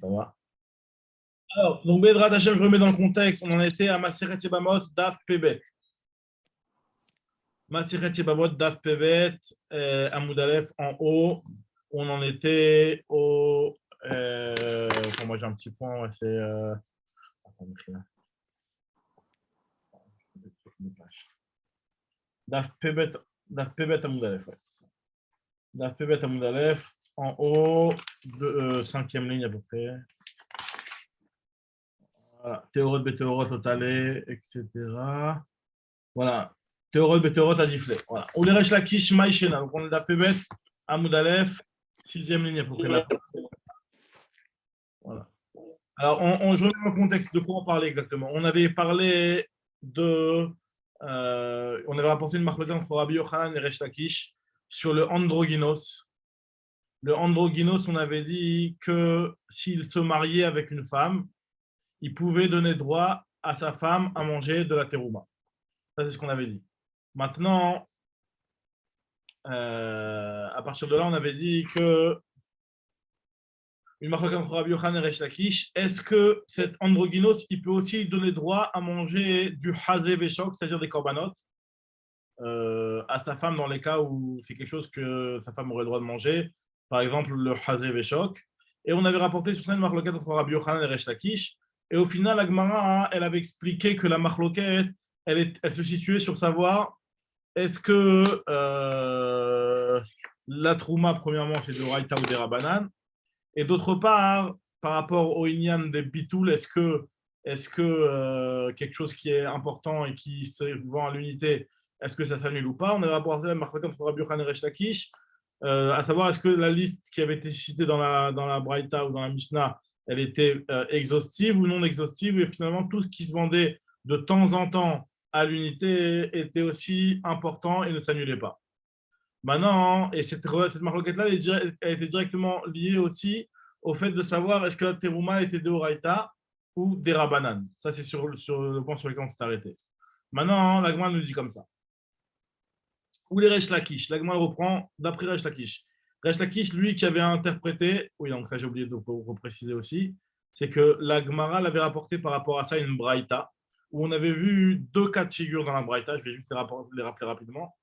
ça va. Alors, donc, Bedrat Hashem, je remets dans le contexte. On en était à Maseret Yebamot, Daf Pebet. Maseret Yebamot, Daf Pebet, Amoud Aleph en haut. On en était au. Enfin, moi, j'ai un petit point. Ouais, c'est. Daf Pebet, Amoud Aleph. Ouais, c'est ça. Daf Pebet, Amoud Aleph en haut, de, cinquième ligne à peu près. Voilà. Théorot, Béthéorot, Totalé, etc. Voilà. Théorot, Béthéorot, Aziflé. Voilà. Ou les Resh Lakish, Maïchena. Donc, on est d'Apébet, Amoud Aleph, sixième ligne à peu près là. Voilà. Alors, je remets dans le contexte de quoi on parlait exactement. On avait parlé de. On avait rapporté une marque entre Rabbi Yochanan et Resh Lakish sur le androgynos. Le androgynos, on avait dit que s'il se mariait avec une femme, il pouvait donner droit à sa femme à manger de la terouma. Ça, c'est ce qu'on avait dit. Maintenant, à partir de là, on avait dit que une marque entre Rabbi Yochanan et Resh Lakish, est-ce que cet androgynos, il peut aussi donner droit à manger du hazé veshok, c'est-à-dire des korbanot, à sa femme dans les cas où c'est quelque chose que sa femme aurait le droit de manger, par exemple le hazé veshok. Et on avait rapporté sur ça une marloquette entre Rabbi Yochanan et Resh Lakish. Et au final, la Gemara, elle avait expliqué que la marloquette, elle se situait sur savoir est-ce que la trouma, premièrement, c'est de Raïta ou des Rabanan, et d'autre part, par rapport au Inyan des Bitoul, est-ce que quelque chose qui est important et qui se vend à l'unité, est-ce que ça s'annule ou pas? On avait rapporté la marque entre Rabbi Yochanan et Resh Lakish, à savoir est-ce que la liste qui avait été citée dans la Braïta ou dans la Mishnah, elle était exhaustive ou non exhaustive, et finalement tout ce qui se vendait de temps en temps à l'unité était aussi important et ne s'annulait pas. Maintenant, et cette marloquette-là, elle était directement liée aussi au fait de savoir est-ce que la terouma était de Horaïta ou des Rabanan. Ça, c'est sur le point sur lequel on s'est arrêté. Maintenant, l'Agma nous dit comme ça. Ou les Resh Lakish. L'Agma reprend d'après Resh Lakish. Resh Lakish, lui, qui avait interprété, oui, donc ça j'ai oublié de repréciser aussi, c'est que l'Agmara l'avait rapporté par rapport à ça une Braïta, où on avait vu deux cas de figure dans la Braïta, je vais juste les rappeler rapidement,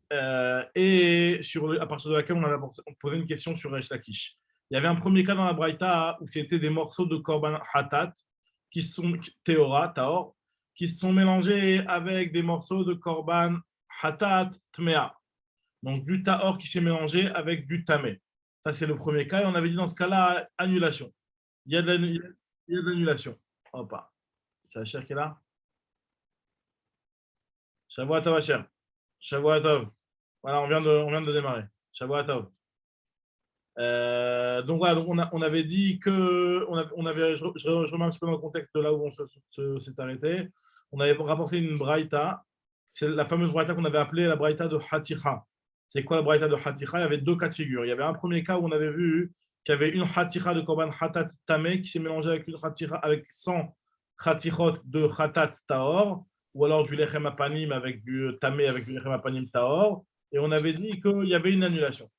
et à partir de laquelle on avait posé une question sur Resh Lakish. Il y avait un premier cas dans la Braïta où c'était des morceaux de Korban Hatat, qui sont Taor, qui se sont mélangés avec des morceaux de Korban Hatat Tmea. Donc du Taor qui s'est mélangé avec du Tamé. Ça, c'est le premier cas. Et on avait dit dans ce cas-là, annulation. Il y a de l'annulation. Hop, c'est Hacher qui est là. Shavua Tov, Hacher. Shavua Tov. Voilà, on vient de démarrer. Shavua Tov. Donc voilà, donc on avait dit que je remets un petit peu dans le contexte de là où on s'est arrêté. On avait rapporté une braïta, c'est la fameuse braïta qu'on avait appelée la braïta de Haticha. C'est quoi la braïta de Haticha? Il y avait deux cas de figure. Il y avait un premier cas où on avait vu qu'il y avait une Haticha de Korban Hatat Tamé qui s'est mélangée avec une Haticha avec 100 Hatichot de Hatat Taor, ou alors du Lechem Apanim avec du Tamé avec du Lechem Apanim Taor. Et on avait dit qu'il y avait une annulation.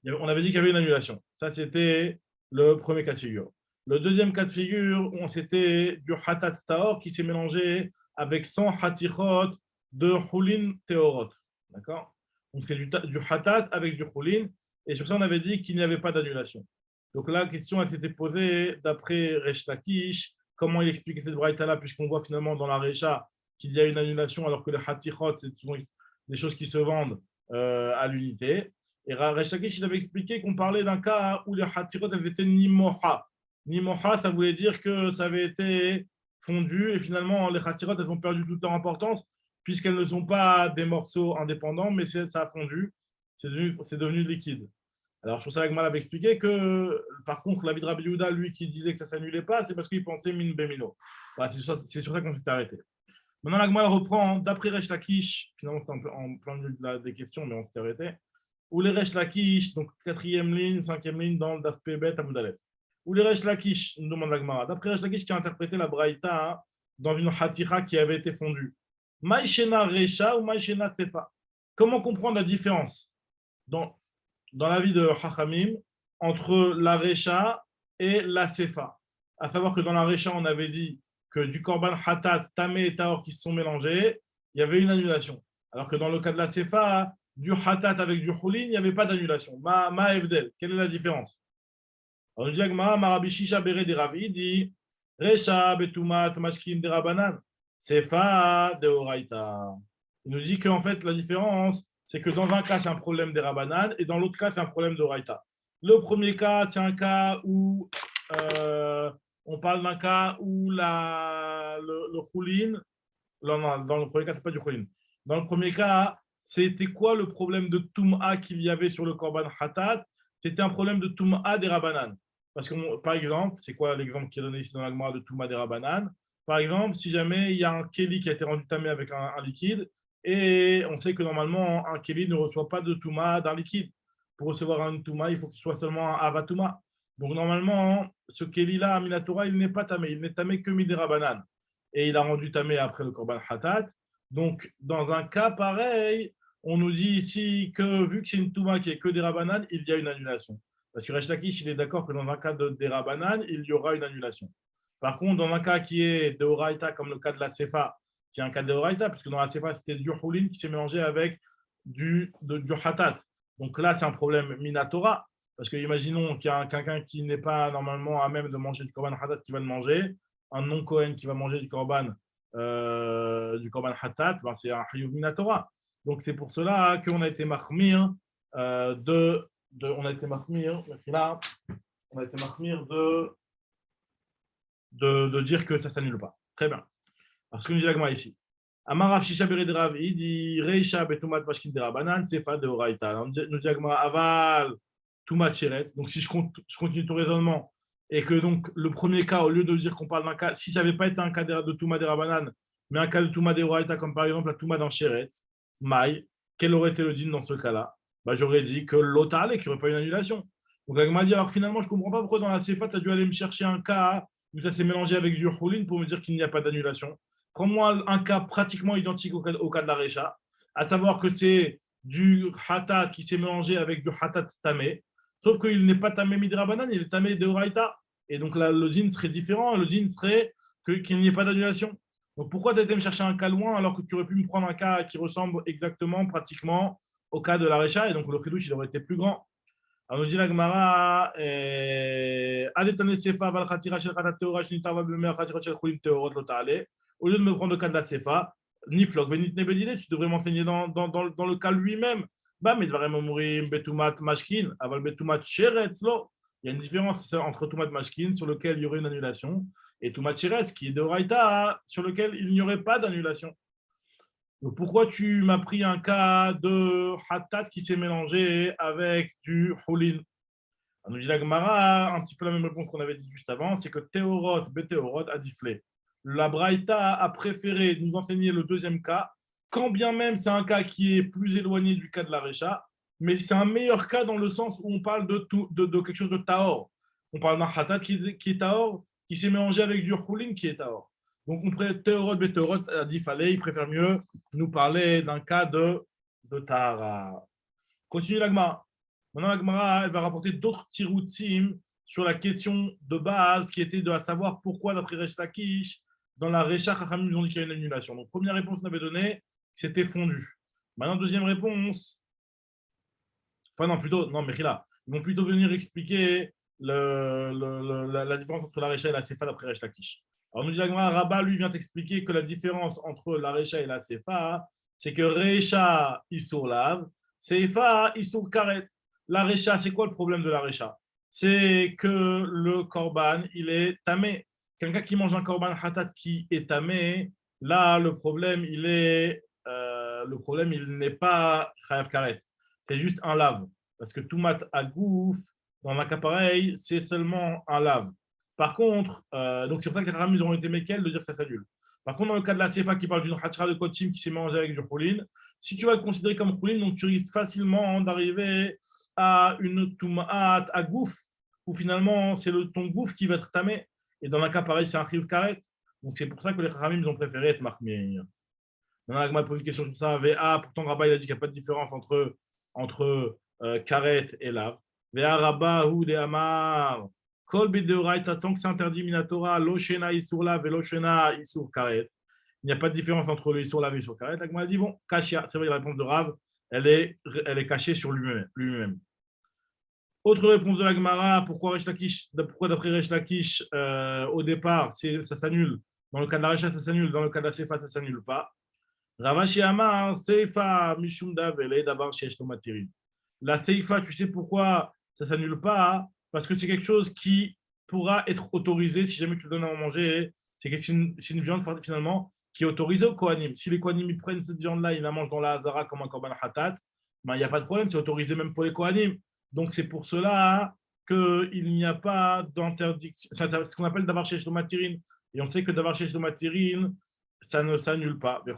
On avait dit qu'il y avait une annulation. Ça, c'était le premier cas de figure. Le deuxième cas de figure, c'était du Hatat Taor qui s'est mélangé avec 100 Hatichot de Hulin Teorot. D'accord? Donc, c'est du Hatat avec du Hulin. Et sur ça, on avait dit qu'il n'y avait pas d'annulation. Donc, la question, elle s'était posée d'après Resh Lakish, comment il expliquait cette braïta-là, puisqu'on voit finalement dans la Recha qu'il y a une annulation, alors que les Hatichot, c'est souvent des choses qui se vendent à l'unité. Et Resh Lakish, il avait expliqué qu'on parlait d'un cas où les hatirot elles étaient nimoha. Nimoha, ça voulait dire que ça avait été fondu et finalement les hatirot elles ont perdu toute leur importance puisqu'elles ne sont pas des morceaux indépendants, mais ça a fondu, c'est devenu liquide. Alors sur ça, Agmal avait expliqué que par contre, l'avis de Rabbi Yehuda, lui qui disait que ça ne s'annulait pas, c'est parce qu'il pensait min bemilo. Voilà, c'est sur ça qu'on s'est arrêté. Maintenant, l'Agmal reprend d'après Resh Lakish, finalement c'est un peu en plein milieu des questions, mais on s'est arrêté. Ou les Resh Lakish, donc quatrième ligne, cinquième ligne dans le Daf Pebet Amoud Aleph. Ou les Resh Lakish, nous demande la Gemara. D'après Resh Lakish qui a interprété la Braïta dans une Haticha qui avait été fondue. Maïshena Recha ou Maïshena Sefa. Comment comprendre la différence dans la vie de Chachamim entre la Recha et la Sefa. À savoir que dans la Recha, on avait dit que du Korban Hatat, Tamé et Taor qui se sont mélangés, il y avait une annulation. Alors que dans le cas de la Sefa, du Hatat avec du Houlin, il n'y avait pas d'annulation. Ma Evdel, quelle est la différence? Alors, le diagma, Marabi Shisha Bere de Ravi dit Recha Betumat Mashkin de Rabanan, Sefa de Oraita. Il nous dit qu'en fait, la différence, c'est que dans un cas, c'est un problème des Rabanan et dans l'autre cas, c'est un problème de Oraita. Le premier cas, c'est un cas où on parle d'un cas où le Khoulin, non, dans le premier cas, ce n'est pas du Khoulin. Dans le premier cas, c'était quoi le problème de Toum'a qu'il y avait sur le Korban Hatat? C'était un problème de Toum'a des Rabanan. Parce que, par exemple, c'est quoi l'exemple qui est donné ici dans l'Agma de Toum'a des Rabanan? Par exemple, si jamais il y a un Keli qui a été rendu tamé avec un liquide, et on sait que normalement, un Keli ne reçoit pas de Touma d'un liquide. Pour recevoir un Touma, il faut que ce soit seulement un Avatouma. Donc normalement, ce Keli-là, Minatora, il n'est pas tamé. Il n'est tamé que Midera Banane. Et il a rendu tamé après le Korban Hatat. Donc, dans un cas pareil, on nous dit ici que vu que c'est une Touma qui est que des Rabanan, il y a une annulation. Parce que Resh Lakish, il est d'accord que dans un cas de des Rabanan, il y aura une annulation. Par contre, dans un cas qui est de Horaïta, comme le cas de la Tsefa, qui est un cas de Horaïta, puisque dans la Tsefa, c'était du Houlin qui s'est mélangé avec du Hatat. Donc là, c'est un problème Minatora, parce que imaginons qu'il y a quelqu'un qui n'est pas normalement à même de manger du Korban Hatat qui va le manger, un non-Kohen qui va manger du Korban Hatat, ben c'est un Hayuv Minatora. Donc c'est pour cela qu'on a été mahmir on a été mahmir, là, on a été mahmir de dire que ça ne s'annule pas. Très bien. Parce que nous dit l'agma ici. Amarav Shisha Beredrav, il dit Reisha Betumat Mashkin de Rabanan, Sefa de Horaïta. Nous dit l'agma Aval Tumat Cheret. Donc si je continue ton raisonnement, et que donc le premier cas, au lieu de dire qu'on parle d'un cas, si ça n'avait pas été un cas de Tumat de Rabanan, mais un cas de Tumat de Horaïta, comme par exemple la Tumat dans Cheret, Maï, quel aurait été le din dans ce cas-là? Bah, j'aurais dit que l'Otal et qu'il n'y aurait pas une annulation. Donc l'agma dit alors finalement, je ne comprends pas pourquoi dans la Sefa, tu as dû aller me chercher un cas où ça s'est mélangé avec du Houlin pour me dire qu'il n'y a pas d'annulation. Prends-moi un cas pratiquement identique au cas de la Recha, à savoir que c'est du Hatat qui s'est mélangé avec du Hatat Tamé, sauf qu'il n'est pas Tamé Midrabanan, il est Tamé de Horaïta. Et donc là, le din serait différent, le din serait qu'il n'y ait pas d'annulation. Donc pourquoi tu as été me chercher un cas loin alors que tu aurais pu me prendre un cas qui ressemble exactement, pratiquement, au cas de la Recha, et donc le Khidouche, il aurait été plus grand. Alors nous dit la Gemara, au lieu de me prendre le cas de la Tsefa, Niflok, Venit Nebedine, tu devrais m'enseigner dans le cas lui-même. Bah, mais Dvaremomurim, Betumat Mashkin, Aval Betumat Sheretz, lo. Il y a une différence entre Tumat Mashkin, sur lequel il y aurait une annulation, et Tumat Sheretz, qui est de Raïta, sur lequel il n'y aurait pas d'annulation. Donc, pourquoi tu m'as pris un cas de Hatat qui s'est mélangé avec du Houlin? Nous dit la Gemara, un petit peu la même réponse qu'on avait dit juste avant, c'est que Théorot, Béthéorot a difflé. La Braïta a préféré nous enseigner le deuxième cas, quand bien même c'est un cas qui est plus éloigné du cas de la Recha, mais c'est un meilleur cas dans le sens où on parle de quelque chose de Taor. On parle d'un Hatat qui est Taor, qui s'est mélangé avec du Houlin qui est Taor. Donc, Théorot, Béthéorot a dit fallait, il préfère mieux nous parler d'un cas de Tahara. Continue la Gemara. Maintenant, la Gemara, elle va rapporter d'autres tiroutsim sur la question de base qui était de savoir pourquoi, d'après Resh Lakish, dans la Recha, Chachamim, ils ont dit qu'il y a une annulation. Donc, première réponse qu'on avait donnée, c'était fondu. Maintenant, deuxième réponse, enfin non, plutôt, non, mais là, ils vont plutôt venir expliquer la différence entre la Recha et la Sefa d'après Resh Lakish. Alors, nous dit la Gemara, Rabat, lui, vient expliquer que la différence entre la Recha et la Sefa, c'est que Recha, il lave, Sefa, il karet. La Recha, c'est quoi le problème de la Recha? C'est que le korban, il est tamé. Quelqu'un qui mange un korban hatat qui est tamé, là, le problème, il n'est pas chayav karet. C'est juste un lave. Parce que tout mat à gouf, dans un cas pareil, c'est seulement un lave. Par contre, donc c'est pour ça que les ramis ont été méquels de dire que ça s'annule. Par contre, dans le cas de la Sefa qui parle d'une hachra de kochim qui s'est mélangée avec du choulin, si tu vas le considérer comme choulin, donc tu risques facilement d'arriver à une toumaat à gouf, où finalement c'est ton gouf qui va être tamé. Et dans un cas pareil, c'est un chiv karet. Donc c'est pour ça que les Khamim ont préféré être marqués. Maintenant, Agma pose une question sur ça. Pourtant, Rabat, il a dit qu'il n'y a pas de différence entre karet et lave. Vea Rabba ou de Amar, Kol bedeoraita, tant que c'est interdit minatora, loshena isur la veloshena isur karet. Il n'y a pas de différence entre le isur la et isur karet. La Gemara dit bon, kashia, c'est vrai, la réponse de Rav, elle est cachée sur lui-même. Autre réponse de la Gemara, pourquoi d'après Resh Lakish, au départ, ça s'annule. Dans le cas de la Recha, ça s'annule. Dans le cas de la Sefa, ça ne s'annule pas. Ravashi Amar, Seifa, Mishumda, Vele, Davar, Shesh, Tomatirin. La Seifa, tu sais pourquoi ça ne s'annule pas? Parce que c'est quelque chose qui pourra être autorisé si jamais tu le donnes à manger. C'est une viande finalement qui est autorisée aux Kohanim. Si les Kohanim ils prennent cette viande-là, ils la mangent dans la Hazara comme un Korban Hatat, ben, il n'y a pas de problème, c'est autorisé même pour les Kohanim. Donc c'est pour cela qu'il n'y a pas d'interdiction. C'est ce qu'on appelle Davar Shesh Tomatirin. Et on sait que Davar Shesh Tomatirin, ça ne s'annule pas. La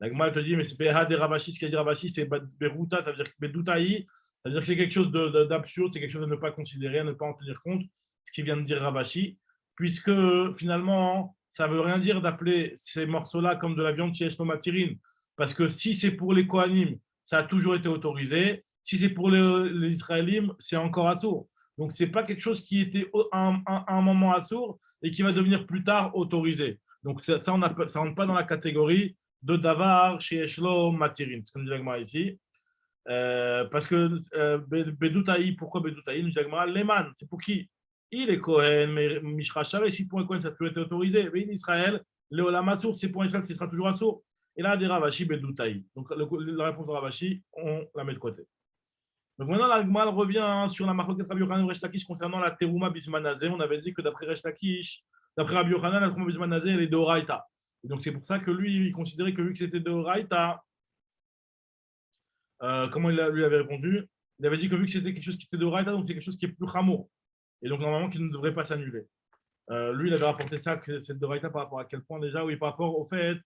Gemara te dit, mais c'est Beha de Ravashi, ce qu'il a dit Ravashi, c'est Beruta, ça veut dire que Bedoutaï, ça veut dire que c'est quelque chose d'absurde, c'est quelque chose à ne pas considérer, à ne pas en tenir compte, ce qui vient de dire Ravashi, puisque finalement, ça ne veut rien dire d'appeler ces morceaux-là comme de la viande chez Eshnomatirine, parce que si c'est pour les Kohanim, ça a toujours été autorisé, si c'est pour les Israélim, c'est encore assourd. Donc, ce n'est pas quelque chose qui était à un moment assourd et qui va devenir plus tard autorisé. Donc, ça ne rentre pas dans la catégorie de Davar chez Eshlo Matirin, ce qu'on dit l'agma ici. Parce que Bedoutaï, pourquoi Bedoutaï? Nous dit l'agma, Leman, c'est pour qui? Il est Kohen, mais Mishra Shaveh, si pour un Kohen ça a toujours été autorisé. Mais Israël, Léolam Assour, c'est pour Israël qui sera toujours assourd. Et là, des Ravashi Bedoutaï. Donc, la réponse de Ravashi, on la met de côté. Donc maintenant, l'Agma revient sur la marque de Rabbi Yochanan Resh Lakish concernant la Teruma Bismanazé. On avait dit que d'après Resh Lakish, d'après Rabbi Yochanan, la Teruma Bismanazé, elle est de Oraïta. Et donc c'est pour ça que lui, il considérait que vu que c'était de Oraïta, comment lui avait répondu? Il avait dit que vu que c'était quelque chose qui était de Oraïta, donc c'est quelque chose qui est plus chameau. Et donc normalement, qui ne devrait pas s'annuler. Lui, il avait rapporté ça, que c'est de Oraïta par rapport à quel point déjà? Oui, par rapport au fait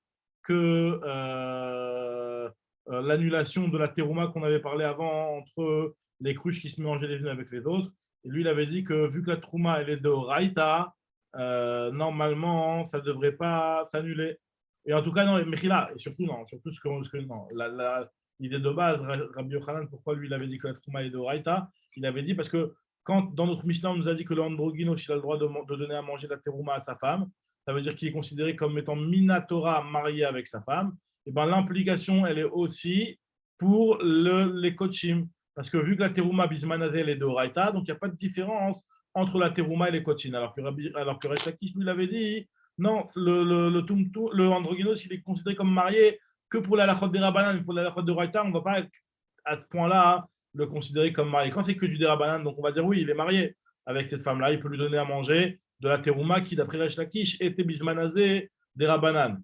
que l'annulation de la terouma qu'on avait parlé avant entre les cruches qui se mélangeaient les unes avec les autres. Et lui, il avait dit que vu que la trouma, elle est de Raïta, normalement, ça ne devrait pas s'annuler. Et en tout cas, non, Mechila, et surtout, non, surtout non. L'idée de base, Rabbi Yochanan, pourquoi lui, il avait dit que la trouma est de Raïta? Il avait dit parce que quand dans notre Mishnah, on nous a dit que le androgynos, il a le droit de donner à manger la terouma à sa femme, ça veut dire qu'il est considéré comme étant minatora marié avec sa femme. Et ben, l'implication, elle est aussi pour les coachim. Parce que vu que la terouma bismanazé, elle est de Raïta, donc il n'y a pas de différence entre la terouma et les coachim. Alors que Resh Lakish, lui, l'avait dit, non, le androgynos, il est considéré comme marié que pour la lachot des Rabanan. Pour la lachot de Raïta, on ne va pas à ce point-là le considérer comme marié. Quand c'est que du Rabanan, donc on va dire oui, il est marié avec cette femme-là, il peut lui donner à manger de la terouma qui, d'après Resh Lakish, était bismanazé des Rabanan.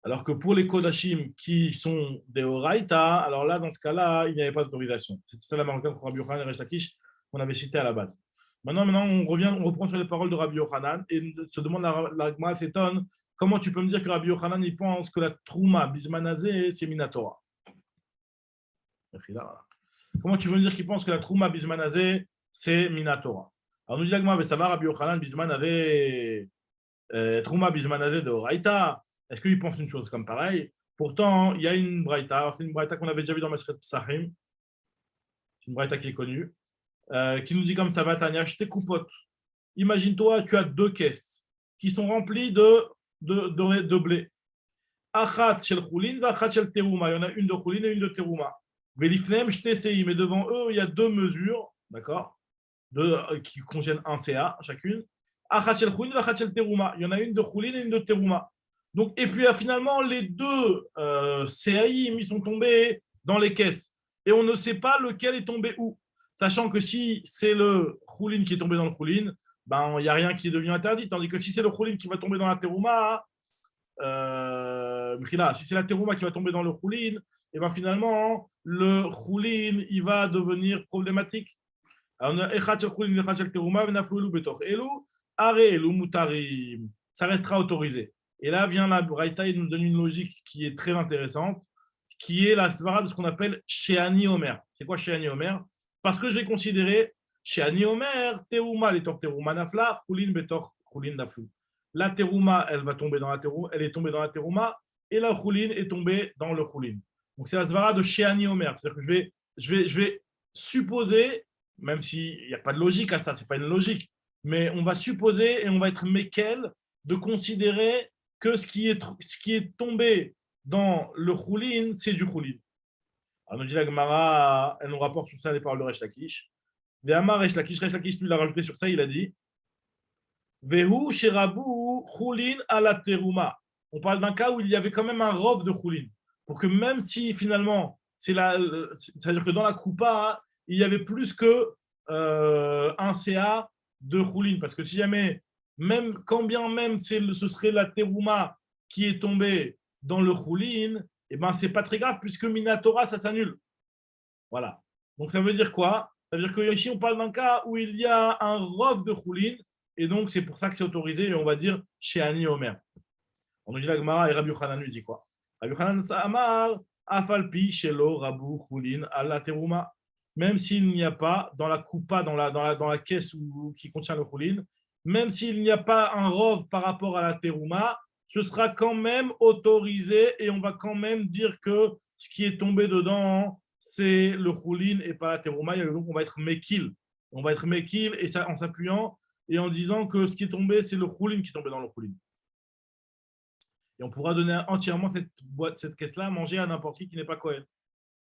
Alors que pour les Kodashim qui sont des Horaïta, alors là, dans ce cas-là, il n'y avait pas d'autorisation. C'est ça la marocaine pour Rabbi Yochanan et Resh Lakish qu'on avait cité à la base. Maintenant, on reprend sur les paroles de Rabbi Yochanan et se demande, la Gemara s'étonne, comment tu peux me dire que Rabbi Yochanan il pense que la Trouma Bismanazé, c'est Minatora? Comment tu veux me dire qu'il pense que la Trouma Bismanazé, c'est Minatora? Alors nous dit la Gemara, ça va, Rabbi Yochanan Bismanazé, Trouma Bismanazé de Horaïta. Est-ce qu'il pense une chose comme pareil? Pourtant, il y a une braïta, c'est une braïta qu'on avait déjà vue dans Masechet Psachim, c'est une braïta qui est connue, qui nous dit comme ça, va Tania, je t'écoupote. Imagine-toi, tu as deux caisses qui sont remplies de blé. Achat shel chulin, achat shel terouma. Il y en a une de chulin et une de terouma. Velifnem, je t'essaye, mais devant eux, il y a deux mesures, d'accord, qui contiennent un CA chacune. Achat shel chulin, achat shel terouma. Il y en a une de chulin et une de terouma. Donc, et puis finalement, les deux CAIM, ils sont tombés dans les caisses. Et on ne sait pas lequel est tombé où. Sachant que si c'est le choulin qui est tombé dans le choulin, ben, il n'y a rien qui devient interdit. Tandis que si c'est le choulin qui va tomber dans la terouma, si c'est la terouma qui va tomber dans le choulin, et ben finalement, le choulin, il va devenir problématique. Alors, ça restera autorisé. Et là vient la Braïta et nous donne une logique qui est très intéressante, qui est la svara de ce qu'on appelle Sheani Omer. C'est quoi Sheani Omer? Parce que je vais considérer Sheani Omer, Terouma, les Terouma Nafla, Choulin Betor, Choulin Naflu. La Terouma, elle va tomber dans la Terouma, elle est tombée dans la Terouma, et la Choulin est tombée dans le Choulin. Donc c'est la svara de Sheani Omer. C'est-à-dire que je vais supposer même s'il n'y a pas de logique à ça, ce n'est pas une logique, mais on va supposer et on va être méquel de considérer que ce qui est tombé dans le choulin, c'est du choulin. Alors, nous dit la Gemara, elle nous rapporte sur ça les paroles de Resh Lakish. Ve'amar Resh Lakish, lui, il a rajouté sur ça, il a dit Vehu sherabu choulin ala teruma. On parle d'un cas où il y avait quand même un rov de choulin. Pour que même si finalement, c'est-à-dire que dans la coupa, il y avait plus que un CA de choulin. Parce que si jamais, même, quand bien même ce serait la teruma qui est tombée dans le choulin, eh ben, c'est pas très grave puisque Minatora, ça s'annule. Voilà. Donc ça veut dire quoi? Ça veut dire qu'ici, on parle d'un cas où il y a un rov de choulin et donc c'est pour ça que c'est autorisé et on va dire chez Ani Omer. On nous dit la Gemara et Rabbi Yochanan lui dit quoi? Rabbi Yochanan Amar Afalpi Shelo Rabu Choulin ala Teruma. Même s'il n'y a pas dans la coupa, dans la caisse qui contient le choulin, même s'il n'y a pas un rov par rapport à la Teruma, ce sera quand même autorisé et on va quand même dire que ce qui est tombé dedans, c'est le choulin et pas la Teruma. Et donc on va être mekil. On va être mekil et ça en s'appuyant et en disant que ce qui est tombé, c'est le choulin qui est tombé dans le choulin. Et on pourra donner entièrement cette caisse-là à manger à n'importe qui n'est pas Kohen.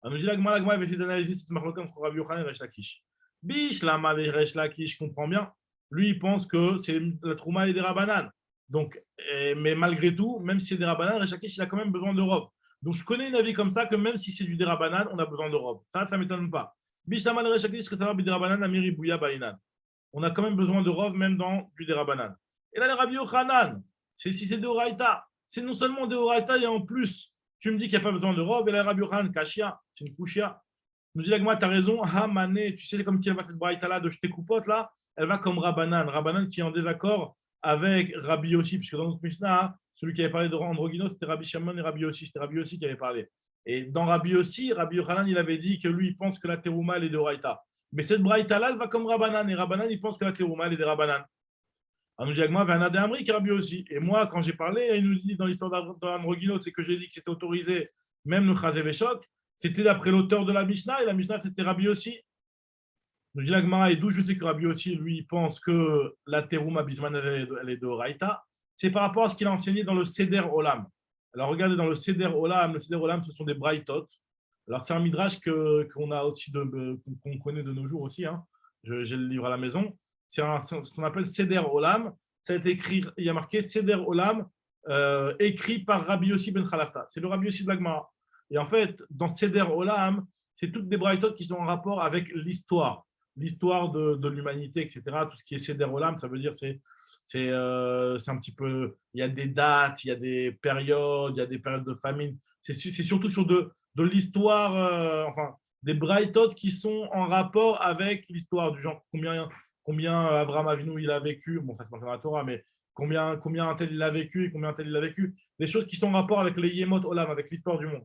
On nous dit la Gemara avait fait d'analyser cette marloquette entre Rabbi Yochanan et Resh Lakish. Bish, la mal et Resh Lakish, je comprends bien. Lui, il pense que c'est la Trouma et des Rabanan. Donc, mais malgré tout, même si c'est des Rabanan, Resh Lakish, il a quand même besoin de robe. Donc, je connais une avis comme ça que même si c'est du Derabanan, on a besoin de robe. Ça ne m'étonne pas. Bish, la mal et Resh Lakish, c'est un Derabanan, Amiri Bouya Bainan. On a quand même besoin de robe, même dans du Derabanan. Et là, le Rabbi Yochanan, si c'est de Oraïta, c'est non seulement de Oraïta, et en plus, tu me dis qu'il n'y a pas besoin de robe, et là, Rabbi Yochanan, Kashia, c'est une Kushia. Nous dit Lagma, tu as raison, Hamane, tu sais comme qui va cette braïta-là de jeter coupote, là, elle va comme Rabbanan. Rabbanan qui est en désaccord avec Rabbi Yossi, puisque dans notre Mishnah, celui qui avait parlé de Androgynos, c'était Rabbi Shimon et Rabbi Yossi, c'était Rabbi Yossi qui avait parlé. Et dans Rabbi Yossi, Rabbi Yochanan, il avait dit que lui, il pense que la terouma, elle est de Oraïta. Mais cette braïta-là, elle va comme Rabbanan, et Rabbanan, il pense que la terouma, elle est de Rabbanan. Alors, nous dit Lagma, Vana de Amri, qui Rabbi Yossi. Et moi, quand j'ai parlé, il nous dit dans l'histoire d'Androgynos, c'est que j'ai dit que c'était autorisé, même le Chazé Véchok. C'était d'après l'auteur de la Mishnah, et la Mishnah, c'était Rabbi Yossi. Nous dit la Gemara, et d'où je sais que Rabbi Yossi, lui, pense que la Terouma Bisman, elle est de Raïta, c'est par rapport à ce qu'il a enseigné dans le Seder Olam. Alors, regardez, dans le Seder Olam, ce sont des Braïtot. Alors, c'est un midrash qu'on a aussi, qu'on connaît de nos jours aussi. Hein. J'ai le livre à la maison. C'est ce qu'on appelle Seder Olam. Ça a été écrit, il y a marqué Seder Olam, écrit par Rabbi Yossi ben Khalafta. C'est le Rabbi Yossi de la Gemara. Et en fait, dans Seder Olam, c'est toutes des braïtot qui sont en rapport avec l'histoire de l'humanité, etc. Tout ce qui est Seder Olam, ça veut dire c'est un petit peu, il y a des dates, il y a des périodes de famine. C'est surtout sur de l'histoire, enfin, des braïtot qui sont en rapport avec l'histoire du genre combien Abraham Avinu il a vécu. Bon, ça c'est pas dans la Torah, mais combien un tel il a vécu et combien un tel il a vécu. Des choses qui sont en rapport avec les Yemot Olam, avec l'histoire du monde.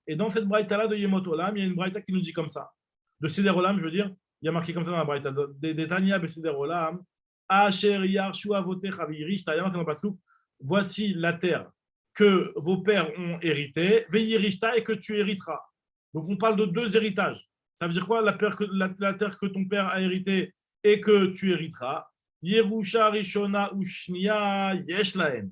Et dans cette braïta-là de Yemot Olam, il y a une braïta qui nous dit comme ça. De Seder Olam, je veux dire, il y a marqué comme ça dans la braïta. De Tania Beseder Olam, Asher Yarshu Avotecha V'yirish Tayam Pasuk. Voici la terre que vos pères ont héritée, Ve'yirishta, et que tu hériteras. Donc on parle de deux héritages. Ça veut dire quoi? La terre que ton père a héritée et que tu hériteras. Yerusha Rishona Ushnia Yesh Lahem.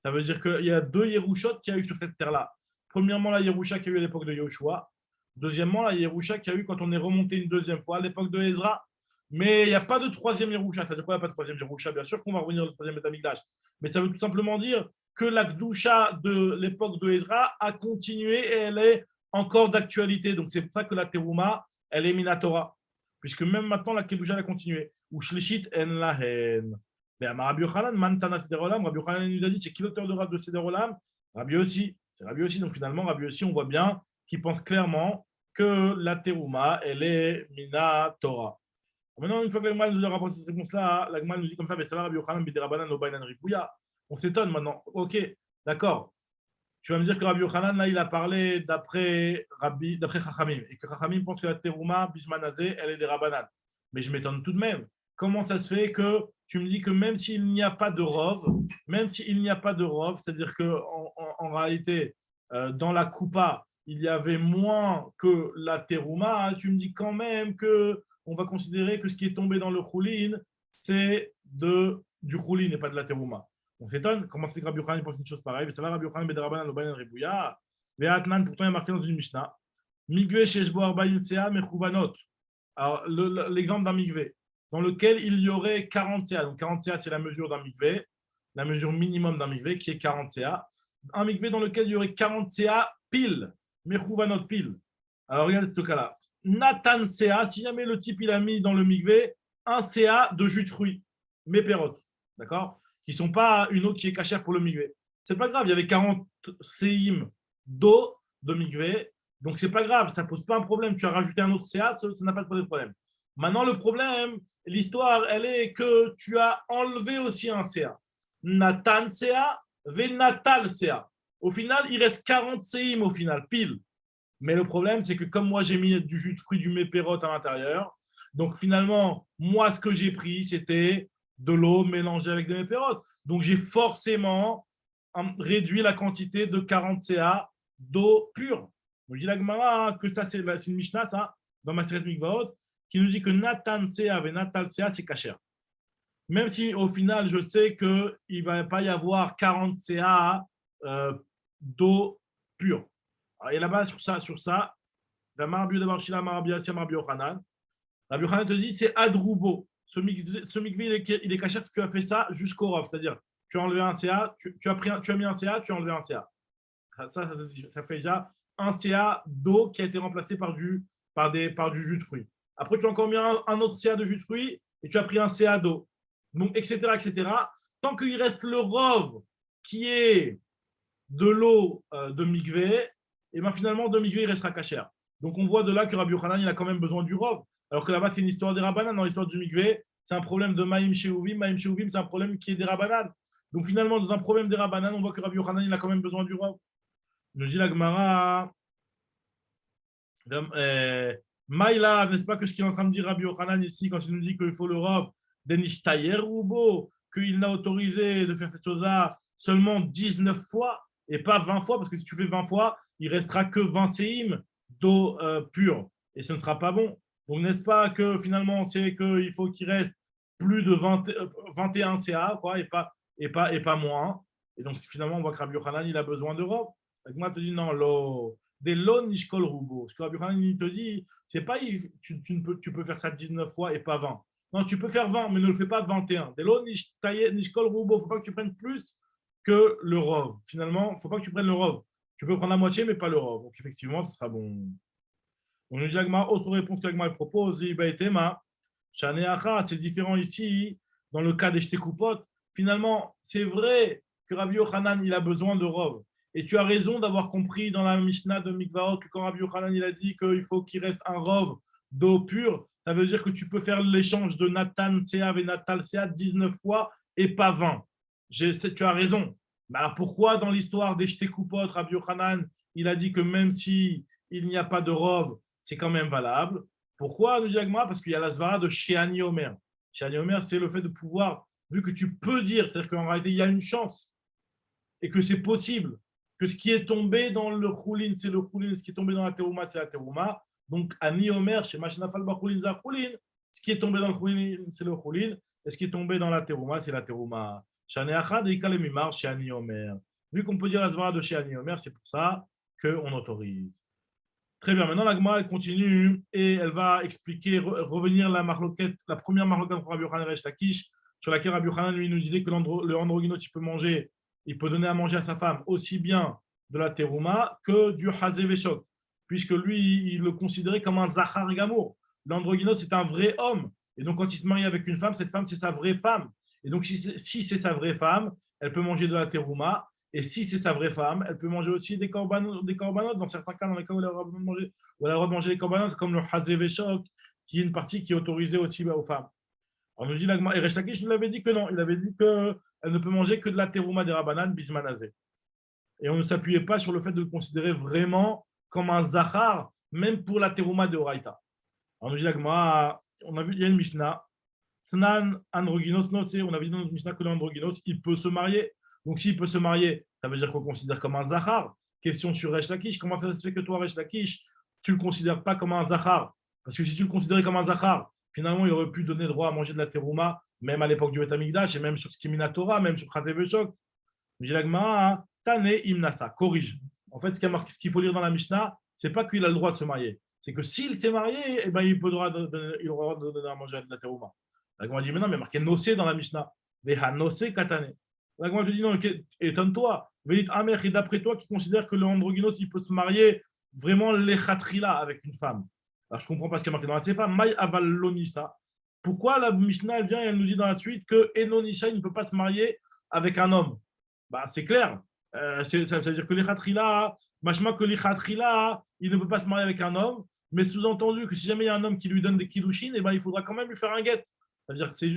Ça veut dire qu'il y a deux Yerushot qu'il y a eu sur cette terre-là. Premièrement, la Yerusha qu'il y a eu à l'époque de Yoshua. Deuxièmement, la Yerusha qu'il y a eu quand on est remonté une deuxième fois à l'époque de Ezra. Mais il n'y a pas de troisième Yerusha. Ça veut dire quoi? Il n'y a pas de troisième Yerusha. Bien sûr qu'on va revenir au troisième Betamikdash. Mais ça veut tout simplement dire que la Gdusha de l'époque de Ezra a continué et elle est encore d'actualité. Donc c'est pour ça que la Teruma, elle est Minatora. Puisque même maintenant, la Kedusha a continué. Ou Shlishit en lahen. Mais Rabbi Yochanan, Mantana Seder Olam, Rabbi Yochanan nous a dit c'est qui l'auteur de Seder Olam? Rabbi Yossi. C'est Rabbi Yossi. Donc finalement, Rabbi Yossi, on voit bien qu'il pense clairement que la Teruma, elle est Mina Torah. Maintenant, une fois que l'Agma nous a rapporté cette réponse-là, l'Agma nous dit comme ça, mais ça va, Rabbi Yochanan, Biderabanan, Obainan, Ripouya. On s'étonne maintenant. Ok, d'accord. Tu vas me dire que Rabbi Yochanan, là, il a parlé d'après Chachamim, et que Chachamim pense que la Teruma, Bismanazé, elle est des Rabanan. Mais je m'étonne tout de même. Comment ça se fait que tu me dis que même s'il n'y a pas de rov, c'est-à-dire qu'en réalité, dans la Coupa, il y avait moins que la Teruma, tu me dis quand même que on va considérer que ce qui est tombé dans le choulin, c'est du choulin et pas de la terouma. On s'étonne, comment fait que Rabbi Yochanan pense une chose pareille? Mais ça va, Rabbi Yochanan, Bedrabanan, Lobayan, Rebouya. Ve'atnan, pourtant, il est marqué dans une Mishnah. Migve, Sheshbo, Arbaïn, Sea, Mechouvanot. Alors, l'exemple d'un migvé, dans lequel il y aurait 40 CA. Donc, 40 CA, c'est la mesure d'un migvé, la mesure minimum d'un migvé, qui est 40 CA. Un migvé dans lequel il y aurait 40 CA pile, Mechouvanot pile. Alors, regardez ce cas-là. Nathan CA, si jamais le type il a mis dans le migvé un CA de jus de fruits, méperotes, d'accord, qui ne sont pas une eau qui est cachère pour le migvé. C'est pas grave, il y avait 40 CIM d'eau de migvé, donc c'est pas grave, ça pose pas un problème. Tu as rajouté un autre CA, ça n'a pas de problème. Maintenant, le problème, l'histoire, elle est que tu as enlevé aussi un CA. Nathan CA, Venatal CA. Au final, il reste 40 CIM au final, pile. Mais le problème, c'est que comme moi, j'ai mis du jus de fruits, du méperote à l'intérieur, donc finalement, moi, ce que j'ai pris, c'était de l'eau mélangée avec des méperotes. Donc, j'ai forcément réduit la quantité de 40 CA d'eau pure. Je dis la Gemara que ça, c'est une Mishnah, ça, dans ma série Mikvaot, qui nous dit que Nathan CA et Natal CA, c'est cachère. Même si au final, je sais qu'il ne va pas y avoir 40 CA d'eau pure. Alors, et là-bas, sur ça, Rabbi Yochanan te dit c'est Adroubo. Ce mikvé, il est caché parce que tu as fait ça jusqu'au rov. C'est-à-dire, tu as enlevé un CA, tu as mis un CA, tu as enlevé un CA. Ça fait déjà un CA d'eau qui a été remplacé par du jus de fruits. Après, tu as encore mis un autre CA de jus de fruits et tu as pris un CA d'eau. Donc, etc., etc. Tant qu'il reste le rov qui est de l'eau de mikvé, et bien finalement, de migvé, il restera cachère. Donc, on voit de là que Rabbi Yochanan, il a quand même besoin du rov. Alors que là-bas, c'est une histoire des Rabbanan. Dans l'histoire du migvé, c'est un problème de Maïm Sheouvim. Maïm Sheouvim, c'est un problème qui est des Rabbanan. Donc, finalement, dans un problème des Rabbanan, on voit que Rabbi Yochanan, il a quand même besoin du rov. Nous dit la Gemara, Maïla, n'est-ce pas que ce qu'il est en train de dire Rabbi Yochanan ici, quand il nous dit qu'il faut le rov, Denishtayer Roubo, qu'il n'a autorisé de faire cette chose-là seulement 19 fois et pas 20 fois, parce que si tu fais 20 fois, il restera que 20 séim d'eau pure et ce ne sera pas bon. Donc, n'est-ce pas que finalement, c'est qu'il faut qu'il reste plus de 21 CA, quoi, et pas moins. Et donc, finalement, on voit que Rabbi Yochanan, il a besoin de robe. Moi, te dit non, des lon nishkol rubo. Ce que Rabbi Yochanan, il te dit, c'est pas, tu peux faire ça 19 fois et pas 20. Non, tu peux faire 20, mais ne le fais pas 21. Des lon nishkol rubo. Il ne faut pas que tu prennes plus que le rov. Finalement, il ne faut pas que tu prennes le rov. Tu peux prendre la moitié, mais pas le rov. Donc, effectivement, ce sera bon. On nous dit autre réponse que l'agma propose, c'est différent ici, dans le cas des shtekupot. Finalement, c'est vrai que Rabbi Yochanan, il a besoin de rov. Et tu as raison d'avoir compris dans la Mishnah de Mikvaot que quand Rabbi Yochanan, il a dit qu'il faut qu'il reste un rov d'eau pure, ça veut dire que tu peux faire l'échange de Nathan Sea et Natal Sea 19 fois et pas 20. Tu as raison. Mais alors pourquoi dans l'histoire des shtekupot, Rabbi Yochanan, il a dit que même si il n'y a pas de rov, c'est quand même valable. Pourquoi, nous dit Agma? Parce qu'il y a la svara de Sheani Omer. Sheani Omer, c'est le fait de pouvoir, vu que tu peux dire, c'est-à-dire qu'en réalité, il y a une chance et que c'est possible que ce qui est tombé dans le choulin, c'est le choulin, ce qui est tombé dans la terouma, c'est la terouma. Donc, Ani Omer, chez Machinafal Bachoulin, za choulin, ce qui est tombé dans le choulin, c'est le choulin, et ce qui est tombé dans la terouma, c'est la terouma. Shani Achad et Kalemimar, Sheani Omer. Vu qu'on peut dire la svara de Sheani Omer, c'est pour ça qu'on autorise. Très bien, maintenant la Gemara elle continue et elle va expliquer, revenir la première marloquette pour Rabbi Yochanan et Resh Lakish, sur laquelle Rabbi Yochanan lui nous disait que le androgynos il peut donner à manger à sa femme aussi bien de la terouma que du hazé veshok, puisque lui il le considérait comme un zachar gamour. L'androgynos c'est un vrai homme, et donc quand il se marie avec une femme, cette femme c'est sa vraie femme, et donc si c'est sa vraie femme, elle peut manger de la terouma. Et si c'est sa vraie femme, elle peut manger aussi des corbanotes dans certains cas dans lesquels elle a le droit de manger des corbanotes, comme le hazé veshok, qui est une partie qui est autorisée aussi aux femmes. Alors, on nous dit l'agma, et Resh Lakish nous avait dit que non, il avait dit qu'elle ne peut manger que de la terouma des rabanan bismanazé. Et on ne s'appuyait pas sur le fait de le considérer vraiment comme un zachar, même pour la terouma de Oraita. Alors, on nous dit l'agma, on a vu, il y a une Mishnah, Tnan androgynos, on a vu dans une Mishnah que l'androgynos, il peut se marier. Donc, s'il peut se marier, ça veut dire qu'on le considère comme un zachar. Question sur Resh Lakish, comment ça se fait que toi, Resh Lakish, tu ne le considères pas comme un zachar? Parce que si tu le considérais comme un zachar, finalement, il aurait pu donner droit à manger de la terouma, même à l'époque du Beth Amikdash, et même sur Skimina Torah, même sur Chatev Shok. Dit la Gemara, Tane Imnasa, corrige. En fait, ce qu'il faut lire dans la Mishnah, c'est pas qu'il a le droit de se marier. C'est que s'il s'est marié, eh ben, il aura le droit de donner à manger de la terouma. La Gemara dit, mais non, mais il y a marqué Nosé dans la Mishnah. Veha Nosé Katane. La Gemara te dit, non, étonne-toi. Velit Amer, et d'après toi, qui considère que le androgynos, il peut se marier vraiment l'échatrila avec une femme. Alors, je ne comprends pas ce qui est marqué dans la Sefa. Maï aval lonissa. Pourquoi la Mishnah, elle vient et elle nous dit dans la suite que Enonissa, il ne peut pas se marier avec un homme? Bah, c'est clair. Ça veut dire que l'Ichatrila, machma que l'Ichatrila, il ne peut pas se marier avec un homme, mais sous-entendu que si jamais il y a un homme qui lui donne des kiddushin, eh ben, il faudra quand même lui faire un guet. C'est-à-dire que c'est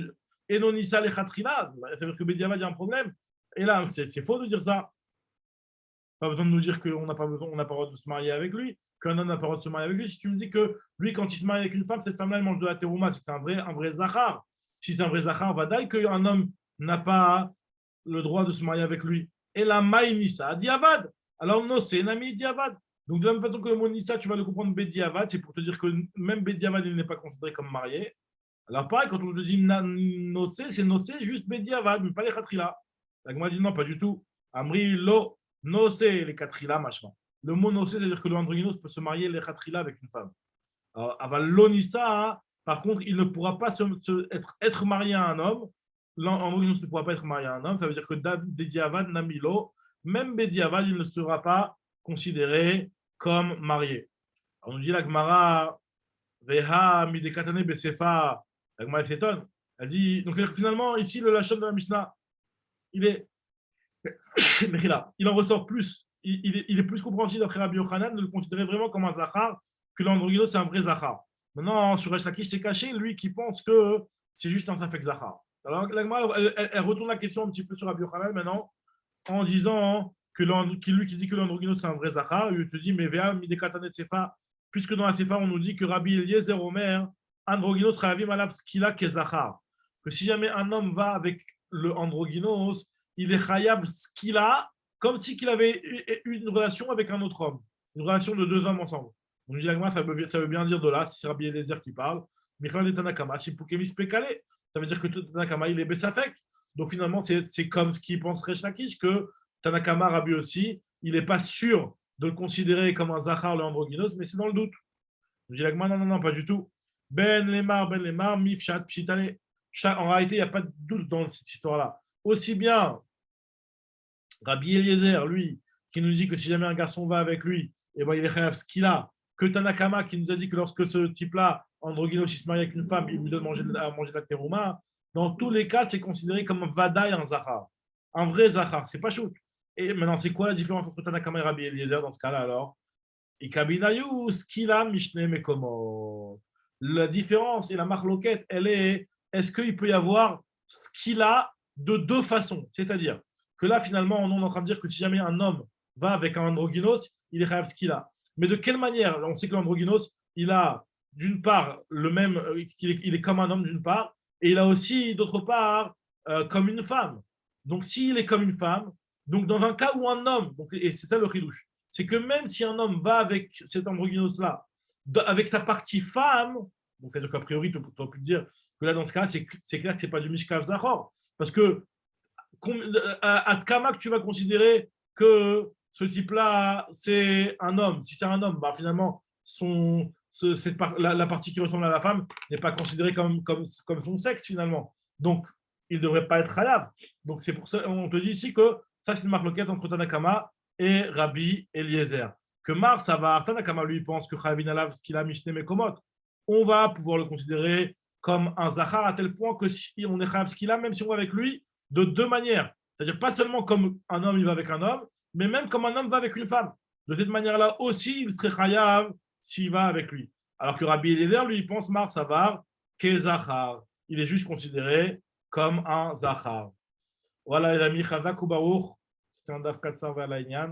Enonissa l'Ichatrila, ça veut dire que Bediavad, il y a un problème. Et là, c'est faux de dire ça. Pas besoin de nous dire qu'on n'a pas besoin, on n'a pas le droit de se marier avec lui, qu'un homme n'a pas le droit de se marier avec lui. Si tu me dis que lui, quand il se marie avec une femme, cette femme-là, elle mange de la terouma, c'est que c'est un vrai zachar. Si c'est un vrai zachar, vadaï, qu'un homme n'a pas le droit de se marier avec lui. Et la maïnissa, diavad. Alors, non, c'est un ami diavad. Donc, de la même façon que le mot nissa, tu vas le comprendre bédiavad, c'est pour te dire que même bédiavad, il n'est pas considéré comme marié. Alors, pareil, quand on te dit nocé, c'est nocé juste bédiavad, mais pas les khatrila. La Gemara dit non, pas du tout. Amri lo nocé, les khatrila, machin. Le mot nocé, c'est-à-dire que le androgynos peut se marier les khatrila avec une femme. Alors, aval lonissa, par contre, il ne pourra pas être marié à un homme. L'androgynos ne pourra pas être marié à un homme. Ça veut dire que Bediavad, Namilo, même Bediavad, il ne sera pas considéré comme marié. Alors, on nous dit la Gemara, Veha midekatane besefa. La Gemara s'étonne. Elle dit, donc finalement, ici, le lachon de la Mishnah, il est, il en ressort plus. Il est plus compréhensible d'après Rabbi Yochanan de le considérer vraiment comme un zachar que l'androgynos, c'est un vrai zachar. Maintenant, sur Resh Lakish, c'est caché, lui qui pense que c'est juste un safek zachar. Alors, elle retourne la question un petit peu sur Rabbi Yochanan maintenant, en disant que lui qui dit que l'androgynos, c'est un vrai zachar, il te dit, mais vea midekatane sefa, puisque dans la sefa, on nous dit que Rabbi Eliezer Omer, androgynos ravim alav skila kezachar. Que si jamais un homme va avec le androgynos, il est chayab skila, comme si qu'il avait eu une relation avec un autre homme, une relation de deux hommes ensemble. On dit la ça veut bien dire de là, si c'est Rabbi Eliezer qui parle. Michal et Tanakama, si Poukemis Pekale, ça veut dire que Tanakama, il est Bessafek. Donc finalement, c'est comme ce qu'il pense Resh Lakish, que Tanakama, Rabbi aussi, il n'est pas sûr de le considérer comme un Zachar, le androgynos, mais c'est dans le doute. On dit la non, pas du tout. Ben Lemar, Mifchat, Pshitale. En réalité, il n'y a pas de doute dans cette histoire-là. Aussi bien Rabbi Eliezer, lui, qui nous dit que si jamais un garçon va avec lui, et ben, il est chayav ce qu'il a, que Tanakama, qui nous a dit que lorsque ce type-là, androgynos, il se marie avec une femme, il lui donne à manger de la terouma, dans tous les cas, c'est considéré comme un vadaï, un zachar. Un vrai zachar, c'est pas chouk. Et maintenant, c'est quoi la différence entre Tanakama et Rabbi Eliezer dans ce cas-là alors? Ikabinayu, skila, mishne, mekomo. La différence et la marloquette, elle est, est-ce qu'il peut y avoir skila de deux façons? C'est-à-dire que là, finalement, on est en train de dire que si jamais un homme va avec un androgynos, il est chayav skila. Mais de quelle manière? On sait que l'androgynos, il a d'une part le même, il est comme un homme d'une part, et il a aussi d'autre part comme une femme. Donc s'il est comme une femme, donc dans un cas où un homme, donc, et c'est ça le chidouche, c'est que même si un homme va avec cet androgynos-là, avec sa partie femme, donc c'est-à-dire qu'a priori, tu aurais pu te dire que là, dans ce cas, c'est clair que ce n'est pas du Mishkav Zachor, parce que à Tkama que tu vas considérer que ce type-là, c'est un homme. Si c'est un homme, bah, finalement, la partie qui ressemble à la femme n'est pas considérée comme son sexe, finalement. Donc, il ne devrait pas être Hayav. Donc, c'est pour ça qu'on te dit ici que ça, c'est une marloquette entre Tanakama et Rabbi Eliezer. Que Mar, ça va, Tanakama, lui, pense que Chavin Alav, ce qu'il a Mishne Mekomot, on va pouvoir le considérer comme un Zachar à tel point que si on est Chayav ce qu'il a, même si on va avec lui, de deux manières. C'est-à-dire pas seulement comme un homme, il va avec un homme, mais même comme un homme va avec une femme. De cette manière-là aussi, il serait Chayav s'il va avec lui. Alors que Rabbi Eliezer, lui, il pense Mar Savar, Kezachar. Il est juste considéré comme un Zachar. Voilà, il a mis Chazak ou Baruch. C'est un Daf 420 à